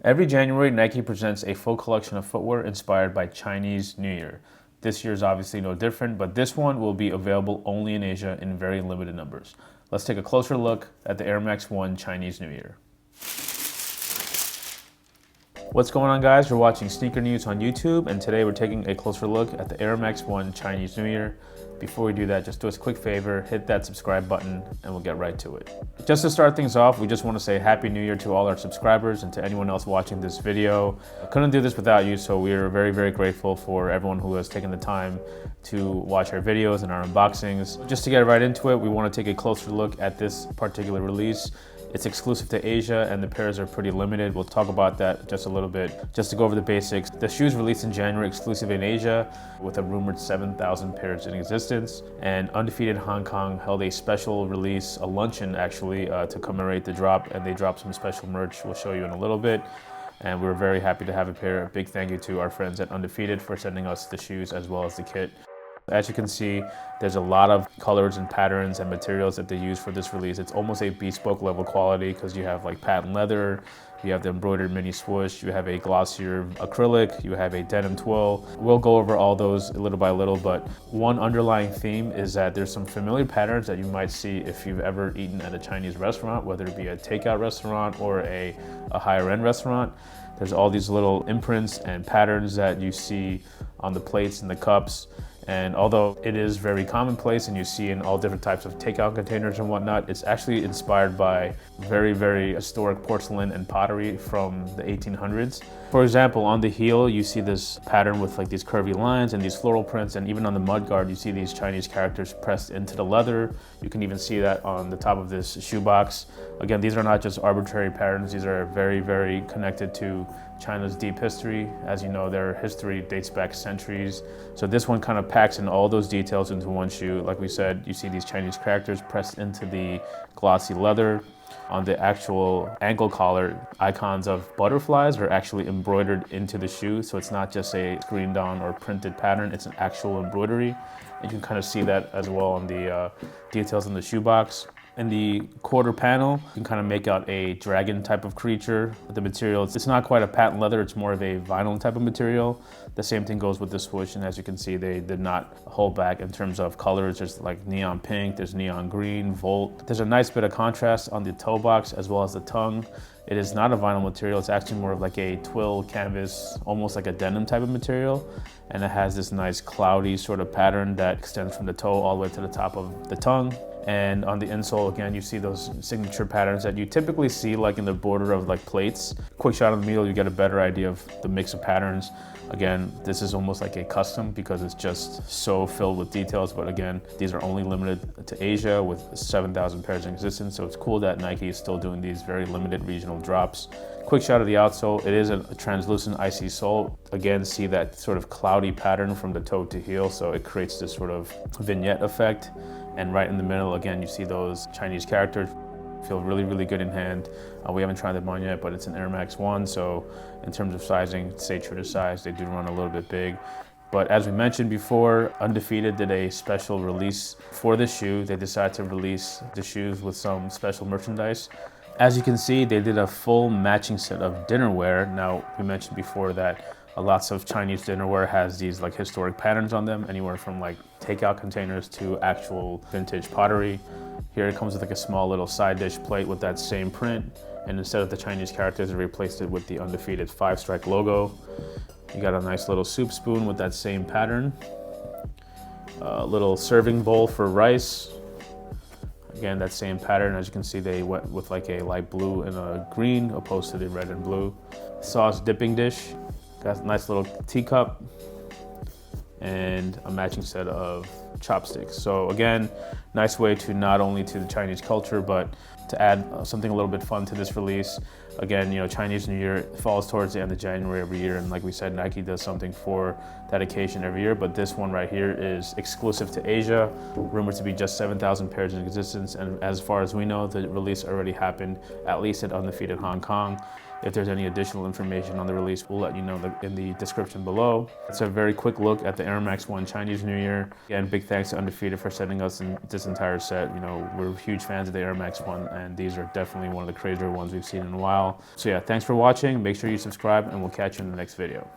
Every January, Nike presents a full collection of footwear inspired by Chinese New Year. This year is obviously no different, but this one will be available only in Asia in very limited numbers. Let's take a closer look at the Air Max 1 Chinese New Year. What's going on, guys? You're watching Sneaker News on YouTube, and today we're taking a closer look at the Air Max 1 Chinese New Year. Before we do that, just do us a quick favor, hit that subscribe button, and we'll get right to it. Just to start things off, we just want to say Happy New Year to all our subscribers and to anyone else watching this video. I couldn't do this without you, so we are very, very grateful for everyone who has taken the time to watch our videos and our unboxings. Just to get right into it, we want to take a closer look at this particular release. It's exclusive to Asia and the pairs are pretty limited. We'll talk about that just a little bit. Just to go over the basics, the shoes released in January exclusive in Asia with a rumored 7,000 pairs in existence. And Undefeated Hong Kong held a special release, a luncheon actually, to commemorate the drop, and they dropped some special merch we'll show you in a little bit. And we're very happy to have a pair. A big thank you to our friends at Undefeated for sending us the shoes as well as the kit. As you can see, there's a lot of colors and patterns and materials that they use for this release. It's almost a bespoke level quality because you have like patent leather, you have the embroidered mini swoosh, you have a glossier acrylic, you have a denim twill. We'll go over all those little by little, but one underlying theme is that there's some familiar patterns that you might see if you've ever eaten at a Chinese restaurant, whether it be a takeout restaurant or a higher end restaurant. There's all these little imprints and patterns that you see on the plates and the cups. And although it is very commonplace and you see in all different types of takeout containers and whatnot, it's actually inspired by very, very historic porcelain and pottery from the 1800s. For example, on the heel, you see this pattern with like these curvy lines and these floral prints, and even on the mudguard, you see these Chinese characters pressed into the leather. You can even see that on the top of this shoebox. Again, these are not just arbitrary patterns. These are very, very connected to China's deep history. As you know, their history dates back centuries. So this one kind of packs in all those details into one shoe. Like we said, you see these Chinese characters pressed into the glossy leather. On the actual ankle collar, icons of butterflies are actually embroidered into the shoe. So it's not just a screened on or printed pattern, it's an actual embroidery. And you can kind of see that as well on the details in the shoebox. In the quarter panel, you can kind of make out a dragon type of creature. The material, it's not quite a patent leather, it's more of a vinyl type of material. The same thing goes with the swoosh, and as you can see, they did not hold back in terms of colors. There's like neon pink, there's neon green, volt. There's a nice bit of contrast on the toe box as well as the tongue. It is not a vinyl material, it's actually more of like a twill canvas, almost like a denim type of material. And it has this nice cloudy sort of pattern that extends from the toe all the way to the top of the tongue. And on the insole, again, you see those signature patterns that you typically see like in the border of like plates. Quick shot of the heel, you get a better idea of the mix of patterns. Again, this is almost like a custom because it's just so filled with details. But again, these are only limited to Asia with 7,000 pairs in existence. So it's cool that Nike is still doing these very limited regional drops. Quick shot of the outsole. It is a translucent icy sole. Again, see that sort of cloudy pattern from the toe to heel. So it creates this sort of vignette effect. And right in the middle, again, you see those Chinese characters. Feel really, really good in hand. We haven't tried them on yet, but it's an Air Max 1. So in terms of sizing, stay true to size. They do run a little bit big. But as we mentioned before, Undefeated did a special release for the shoe. They decided to release the shoes with some special merchandise. As you can see, they did a full matching set of dinnerware. Now, we mentioned before that lots of Chinese dinnerware has these like historic patterns on them, anywhere from like takeout containers to actual vintage pottery. Here it comes with like a small little side dish plate with that same print. And instead of the Chinese characters, they replaced it with the Undefeated 5-stripe logo. You got a nice little soup spoon with that same pattern. A little serving bowl for rice. Again, that same pattern. As you can see, they went with like a light blue and a green opposed to the red and blue. Sauce dipping dish. Got a nice little teacup and a matching set of chopsticks. So again, nice way to not only to the Chinese culture, but to add something a little bit fun to this release. Again, you know, Chinese New Year falls towards the end of January every year. And like we said, Nike does something for that occasion every year. But this one right here is exclusive to Asia, rumored to be just 7,000 pairs in existence. And as far as we know, the release already happened, at least at Undefeated Hong Kong. If there's any additional information on the release, we'll let you know in the description below. It's a very quick look at the Air Max 1 Chinese New Year. Again, big thanks to Undefeated for sending us this entire set. You know, we're huge fans of the Air Max 1, and these are definitely one of the crazier ones we've seen in a while. So yeah, thanks for watching. Make sure you subscribe, and we'll catch you in the next video.